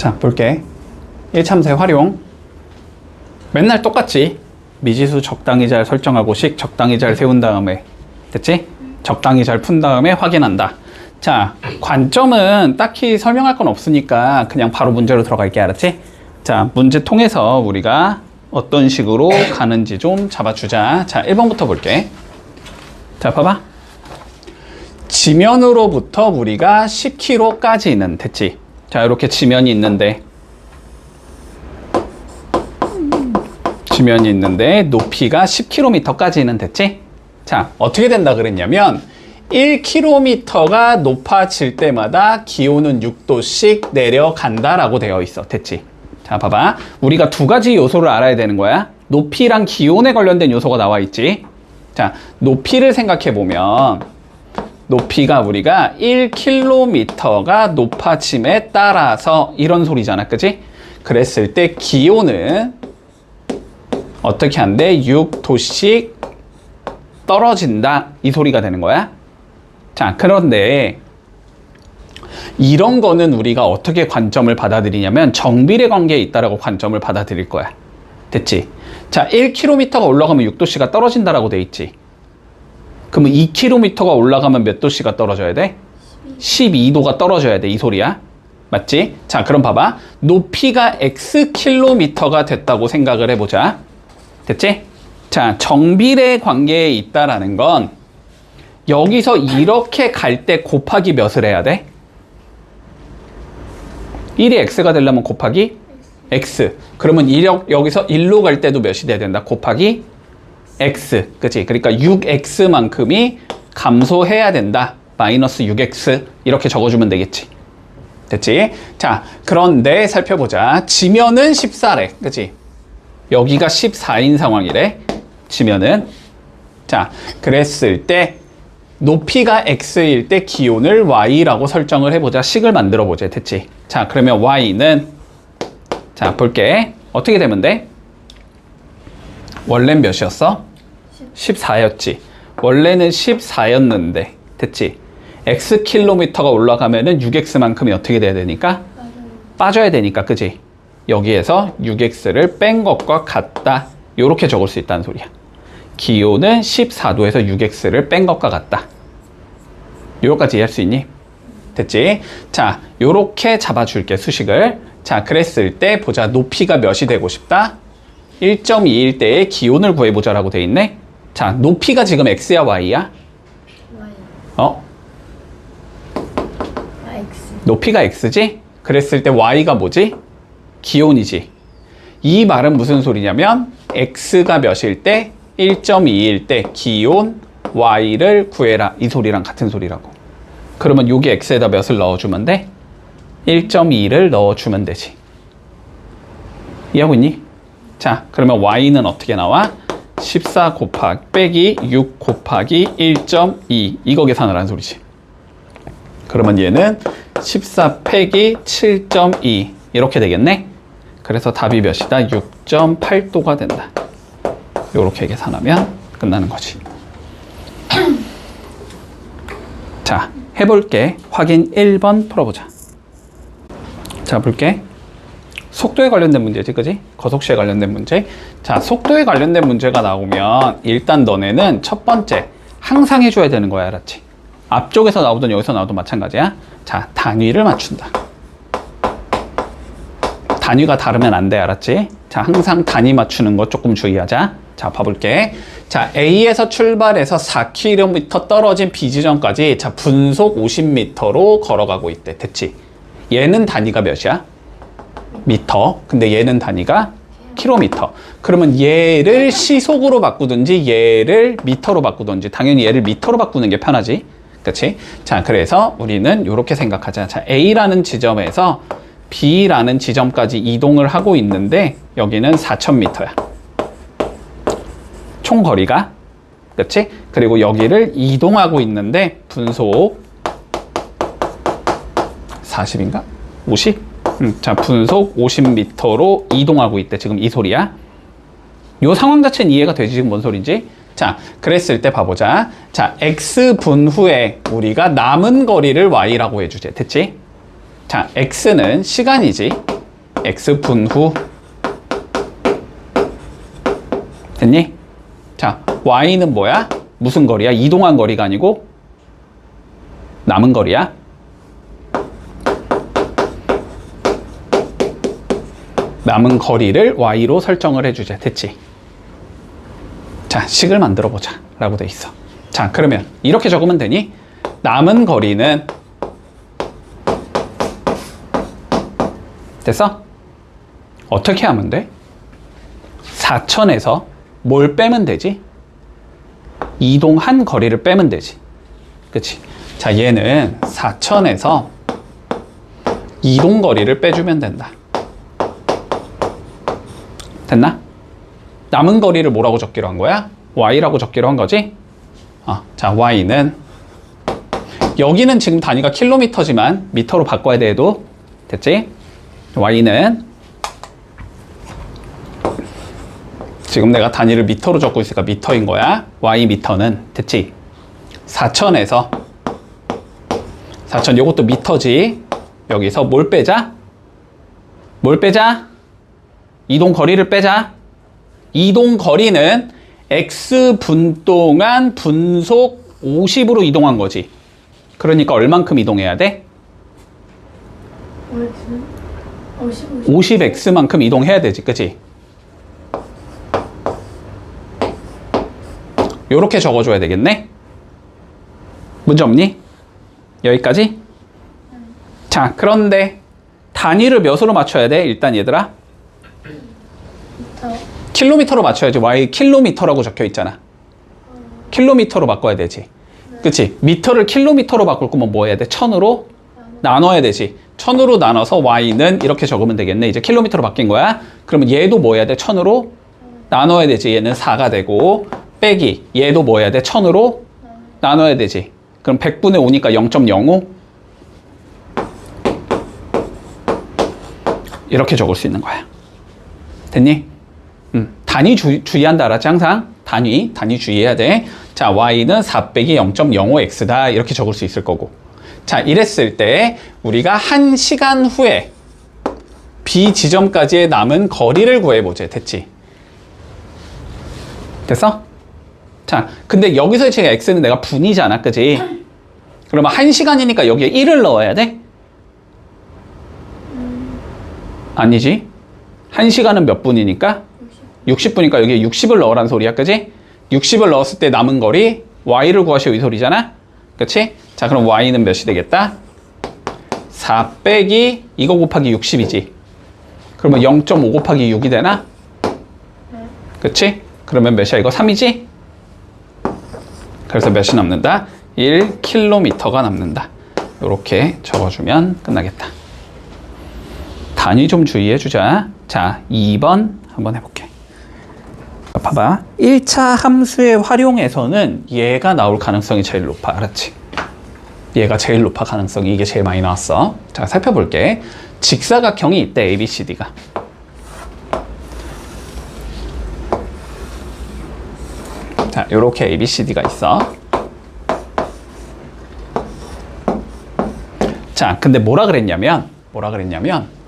자, 볼게. 1참새 활용. 맨날 똑같지. 미지수 적당히 잘 설정하고 식 적당히 잘 세운 다음에, 됐지? 적당히 잘 푼 다음에 확인한다. 자, 관점은 딱히 설명할 건 없으니까 그냥 바로 문제로 들어갈게. 알았지? 자, 문제 통해서 우리가 어떤 식으로 가는지 좀 잡아주자. 자, 1번부터 볼게. 자, 봐봐. 지면으로부터 우리가 10km까지는 됐지? 자, 이렇게 지면이 있는데 높이가 10km까지는 됐지? 자, 어떻게 된다 그랬냐면 1km가 높아질 때마다 기온은 6도씩 내려간다라고 되어 있어. 됐지? 자, 봐봐. 우리가 두 가지 요소를 알아야 되는 거야. 높이랑 기온에 관련된 요소가 나와 있지. 자, 높이를 생각해 보면 높이가 우리가 1km가 높아짐에 따라서 이런 소리잖아. 그지? 그랬을 때 기온은 어떻게 한대? 6도씩 떨어진다. 이 소리가 되는 거야. 자, 그런데 이런 거는 우리가 어떻게 관점을 받아들이냐면 정비례 관계에 있다라고 관점을 받아들일 거야. 됐지? 자, 1km가 올라가면 6도씨가 떨어진다라고 돼 있지. 그러면 2km가 올라가면 몇 도씨가 떨어져야 돼? 12도가 떨어져야 돼. 이 소리야. 맞지? 자, 그럼 봐봐. 높이가 xkm가 됐다고 생각을 해보자. 됐지? 자, 정비례 관계에 있다라는 건 여기서 이렇게 갈 때 곱하기 몇을 해야 돼? 1이 x가 되려면 곱하기 x. 그러면 여기서 1로 갈 때도 몇이 돼야 된다? 곱하기 x. 그치? 그러니까 6x만큼이 감소해야 된다. 마이너스 6x. 이렇게 적어주면 되겠지. 됐지? 자, 그런데 살펴보자. 지면은 14래. 그치? 여기가 14인 상황이래. 지면은. 자, 그랬을 때 높이가 x일 때 기온을 y라고 설정을 해보자. 식을 만들어 보자. 됐지? 자, 그러면 y는 자, 볼게. 어떻게 되면 돼? 원래는 몇이었어? 14였지. 원래는 14였는데 됐지? xkm가 올라가면은 6x만큼이 어떻게 돼야 되니까? 빠져야 되니까. 그지? 여기에서 6x를 뺀 것과 같다. 요렇게 적을 수 있다는 소리야. 기온은 14도에서 6x를 뺀 것과 같다. 요거까지 이해할 수 있니? 됐지? 자, 요렇게 잡아줄게, 수식을. 자, 그랬을 때 보자. 높이가 몇이 되고 싶다? 1.2일 때의 기온을 구해보자라고 돼 있네. 자, 높이가 지금 x야, y야? Y. X. 높이가 x지? 그랬을 때 y가 뭐지? 기온이지. 이 말은 무슨 소리냐면 x가 몇일 때? 1.2일 때 기온 y를 구해라. 이 소리랑 같은 소리라고. 그러면 여기 x에다 몇을 넣어주면 돼? 1.2를 넣어주면 되지. 이해하고 있니? 자, 그러면 y는 어떻게 나와? 14 곱하기 빼기 6 곱하기 1.2 이거 계산을 한 소리지. 그러면 얘는 14 빼기 7.2 이렇게 되겠네. 그래서 답이 몇이다? 6.8도가 된다. 요렇게 계산하면 끝나는 거지. 자, 해볼게. 확인 1번 풀어보자. 자, 볼게. 속도에 관련된 문제지, 그지? 거속시에 관련된 문제. 자, 속도에 관련된 문제가 나오면 일단 너네는 첫 번째 항상 해줘야 되는 거야. 알았지? 앞쪽에서 나오든 여기서 나오든 마찬가지야. 자, 단위를 맞춘다. 단위가 다르면 안 돼. 알았지? 자, 항상 단위 맞추는 거 조금 주의하자. 자, 봐볼게. 자, A에서 출발해서 4km 떨어진 B지점까지 자, 분속 50m로 걸어가고 있대. 됐지? 얘는 단위가 몇이야? 미터. 근데 얘는 단위가 킬로미터. 그러면 얘를 시속으로 바꾸든지 얘를 미터로 바꾸든지 당연히 얘를 미터로 바꾸는 게 편하지. 그치? 자, 그래서 우리는 이렇게 생각하자. 자, A라는 지점에서 B라는 지점까지 이동을 하고 있는데 여기는 4,000m야. 총 거리가. 그치? 그리고 여기를 이동하고 있는데 분속 40인가? 50? 자, 분속 50m로 이동하고 있대. 지금 이 소리야. 요 상황 자체는 이해가 되지? 지금 뭔 소린지? 자, 그랬을 때 봐보자. 자, x분 후에 우리가 남은 거리를 y라고 해주제. 됐지? 자, x는 시간이지. x 분후. 됐니? 자, y는 뭐야? 무슨 거리야? 이동한 거리가 아니고 남은 거리야. 남은 거리를 y로 설정을 해주자. 됐지? 자, 식을 만들어 보자 라고 돼 있어. 자, 그러면 이렇게 적으면 되니? 남은 거리는 됐어? 어떻게 하면 돼? 4천에서 뭘 빼면 되지? 이동한 거리를 빼면 되지. 그치? 자, 얘는 4천에서 이동 거리를 빼주면 된다. 됐나? 남은 거리를 뭐라고 적기로 한 거야? y라고 적기로 한 거지? 자, y는 여기는 지금 단위가 킬로미터지만 미터로 바꿔야 돼도 됐지? y는 지금 내가 단위를 미터로 적고 있으니까 미터인 거야. y 미터는 됐지? 4천에서 4천 요것도 미터지. 여기서 뭘 빼자? 뭘 빼자? 이동 거리를 빼자. 이동 거리는 x분 동안 분속 50으로 이동한 거지. 그러니까 얼만큼 이동해야 돼? 50x만큼 이동해야 되지. 그치? 요렇게 적어줘야 되겠네? 문제 없니? 여기까지? 자, 그런데 단위를 몇으로 맞춰야 돼? 일단 얘들아 킬로미터로 맞춰야지. y 킬로미터라고 적혀 있잖아. 킬로미터로 바꿔야 되지. 그치? 미터를 킬로미터로 바꿀 거면 뭐 해야 돼? 1000으로 나눠야 되지. 1000으로 나눠서 y는 이렇게 적으면 되겠네. 이제 킬로미터로 바뀐 거야. 그러면 얘도 뭐 해야 돼? 1000으로 나눠야 되지. 얘는 4가 되고 빼기 얘도 뭐 해야 돼? 1000으로 나눠야 되지. 그럼 100분의 5니까 0.05 이렇게 적을 수 있는 거야. 됐니? 단위 주의한다. 알았지? 항상 단위 주의해야 돼. 자, y는 4 빼기 0.05x다 이렇게 적을 수 있을 거고. 자, 이랬을 때 우리가 1시간 후에 B 지점까지의 남은 거리를 구해보자. 됐지? 됐어? 자, 근데 여기서 지금 x는 내가 분이잖아. 그지? 그러면 1시간이니까 여기에 1을 넣어야 돼? 아니지? 1시간은 몇 분이니까? 60분이니까 여기에 60을 넣으란 소리야. 그지? 60을 넣었을 때 남은 거리 y를 구하시오 이 소리잖아. 그치? 자, 그럼 y는 몇이 되겠다? 4 빼기 이거 곱하기 60이지. 그러면 0.5 곱하기 6이 되나? 그치? 그러면 몇이야? 이거 3이지? 그래서 몇이 남는다? 1km가 남는다. 이렇게 적어주면 끝나겠다. 단위 좀 주의해주자. 자, 2번 한번 해볼게. 봐봐. 1차 함수의 활용에서는 얘가 나올 가능성이 제일 높아. 알았지? 얘가 제일 높아. 가능성이 이게 제일 많이 나왔어. 자, 살펴볼게. 직사각형이 있대. ABCD가. 자, 요렇게 ABCD가 있어. 자, 근데 뭐라 그랬냐면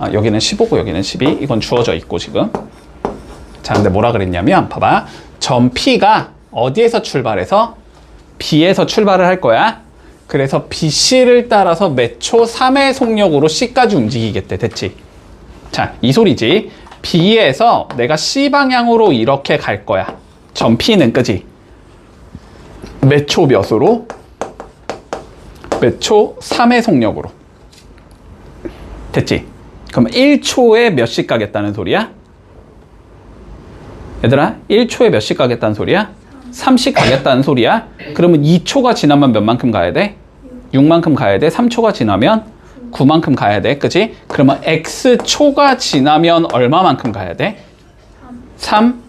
여기는 15고 여기는 12. 이건 주어져 있고 지금. 자, 근데 뭐라 그랬냐면 봐봐. 점 P가 어디에서 출발해서? B에서 출발을 할 거야. 그래서 BC를 따라서 매초 3의 속력으로 C까지 움직이겠대. 됐지? 자, 이 소리지. B에서 내가 C 방향으로 이렇게 갈 거야. 점 P는 그지? 매초 몇으로? 매초 3의 속력으로. 됐지? 그럼 1초에 몇씩 가겠다는 소리야? 얘들아, 1초에 몇씩 가겠다는 소리야? 3씩 가겠다는 소리야? 그러면 2초가 지나면 몇 만큼 가야 돼? 6만큼 가야 돼? 3초가 지나면 9만큼 가야 돼? 그치? 그러면 X초가 지나면 얼마만큼 가야 돼? 3?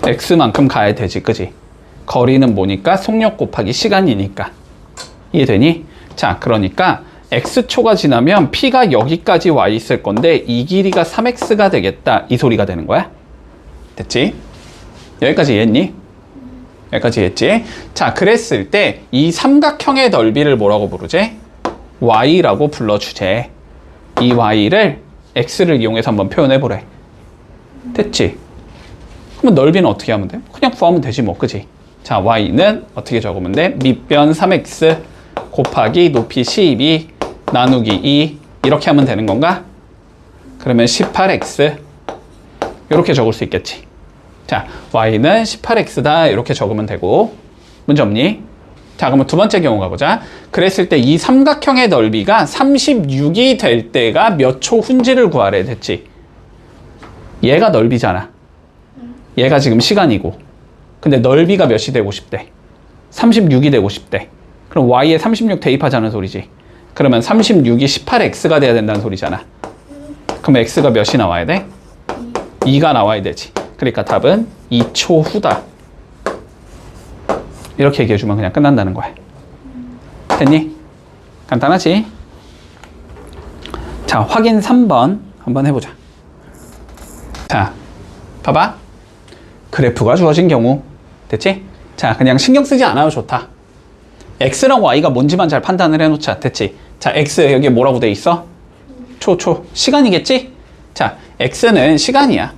X만큼 가야 되지, 그치? 거리는 뭐니까? 속력 곱하기 시간이니까. 이해되니? 자, 그러니까 X초가 지나면 P가 여기까지 와 있을 건데 이 길이가 3X가 되겠다. 이 소리가 되는 거야. 됐지? 여기까지 이해했니? 여기까지 이해했지? 자, 그랬을 때 이 삼각형의 넓이를 뭐라고 부르지? y라고 불러주제. 이 y를 x를 이용해서 한번 표현해보래. 됐지? 그러면 넓이는 어떻게 하면 돼? 그냥 구하면 되지 뭐, 그지? 자, y는 어떻게 적으면 돼? 밑변 3x 곱하기 높이 12 나누기 2 이렇게 하면 되는 건가? 그러면 18x 이렇게 적을 수 있겠지. 자, y는 18x다 이렇게 적으면 되고 문제 없니? 자, 그러면 두 번째 경우 가보자. 그랬을 때 이 삼각형의 넓이가 36이 될 때가 몇 초 후인지를 구하래. 됐지? 얘가 넓이잖아. 얘가 지금 시간이고. 근데 넓이가 몇이 되고 싶대? 36이 되고 싶대. 그럼 y에 36 대입하자는 소리지. 그러면 36이 18x가 돼야 된다는 소리잖아. 그럼 x가 몇이 나와야 돼? 2가 나와야 되지. 그러니까 답은 2초 후다. 이렇게 얘기해주면 그냥 끝난다는 거야. 됐니? 간단하지? 자, 확인 3번 한번 해보자. 자, 봐봐. 그래프가 주어진 경우. 됐지? 자, 그냥 신경 쓰지 않아도 좋다. x랑 y가 뭔지만 잘 판단을 해놓자. 됐지? 자, x 여기 뭐라고 돼 있어? 초. 시간이겠지? 자, x는 시간이야.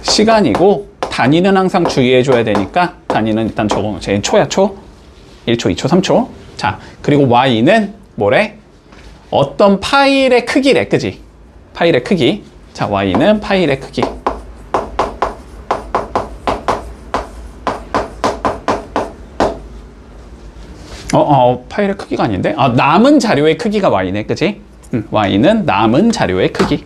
시간이고 단위는 항상 주의해줘야 되니까 단위는 일단 적어놓자. 초야, 초. 1초, 2초, 3초. 자, 그리고 y는 뭐래? 어떤 파일의 크기래. 그지? 파일의 크기. 자, y는 파일의 크기. 파일의 크기가 아닌데? 남은 자료의 크기가 y네. 그지? y는 남은 자료의 크기.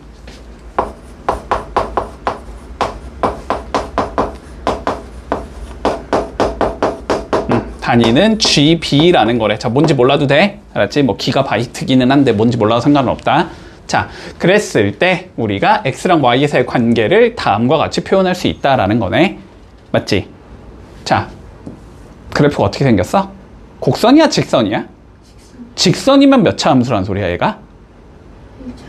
단위는 GB라는 거래. 자, 뭔지 몰라도 돼. 알았지? 뭐 기가바이트기는 한데 뭔지 몰라도 상관은 없다. 자, 그랬을 때 우리가 x랑 y 사이의 관계를 다음과 같이 표현할 수 있다라는 거네. 맞지? 자, 그래프가 어떻게 생겼어? 곡선이야, 직선이야? 직선이면 몇 차 함수란 소리야, 얘가?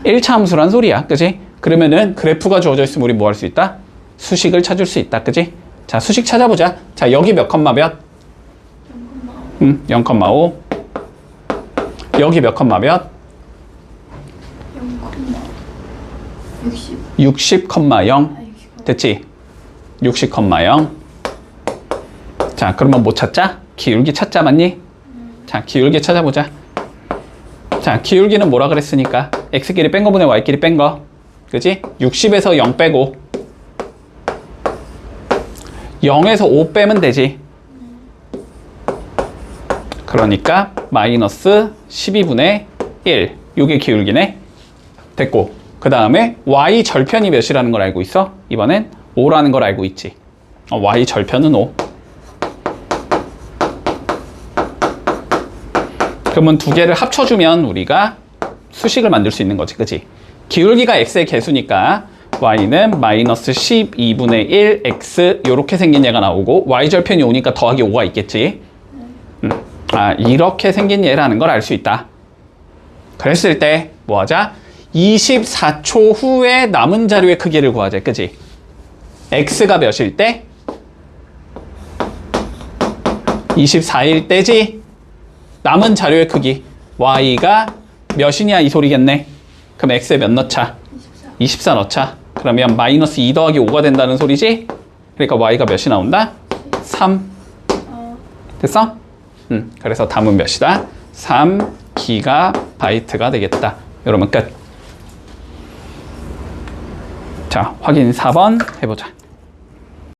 1차 함수란 소리야. 그지? 그러면은 그래프가 주어져 있으면 우리 뭐 할 수 있다? 수식을 찾을 수 있다. 그지? 자, 수식 찾아보자. 자, 여기 몇 컴마 몇? 0,5. 여기 몇 컴마 몇? 60,0. 됐지? 60,0. 자, 그러면 뭐 찾자? 기울기 찾자, 맞니? 자, 기울기 찾아보자. 자, 기울기는 뭐라 그랬으니까? x끼리 뺀 거분의 y끼리 뺀 거. 그지? 60에서 0 빼고 0에서 5 빼면 되지. 그러니까 마이너스 12분의 1. 요게 기울기네. 됐고. 그 다음에 y 절편이 몇이라는 걸 알고 있어? 이번엔 5라는 걸 알고 있지. y 절편은 5. 그러면 두 개를 합쳐주면 우리가 수식을 만들 수 있는 거지. 그치? 기울기가 x의 개수니까 y는 마이너스 12분의 1 x 요렇게 생긴 얘가 나오고 y 절편이 5니까 더하기 5가 있겠지. 이렇게 생긴 얘라는 걸 알 수 있다. 그랬을 때 뭐 하자? 24초 후에 남은 자료의 크기를 구하자. 그치? x가 몇일 때? 24일 때지? 남은 자료의 크기 y가 몇이냐 이 소리겠네. 그럼 x에 몇 넣자? 24 넣자. 그러면 마이너스 2 더하기 5가 된다는 소리지? 그러니까 y가 몇이 나온다? 3. 됐어? 그래서 답은 몇이다? 3기가바이트가 되겠다. 이러면 끝. 자, 확인 4번 해보자.